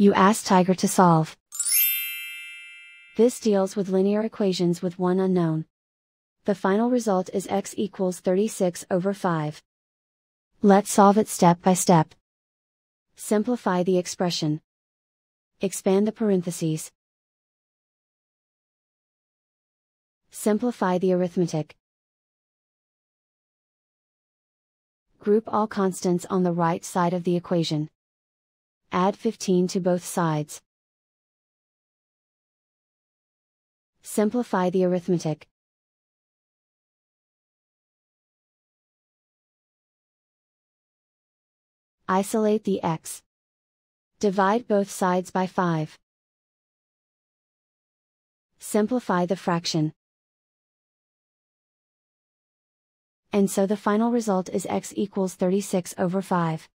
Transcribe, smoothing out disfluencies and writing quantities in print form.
You ask Tiger to solve. This deals with linear equations with one unknown. The final result is x equals 36 over 5. Let's solve it step by step. Simplify the expression. Expand the parentheses. Simplify the arithmetic. Group all constants on the right side of the equation. Add 15 to both sides. Simplify the arithmetic. Isolate the x. Divide both sides by 5. Simplify the fraction. And so the final result is x equals 36 over 5.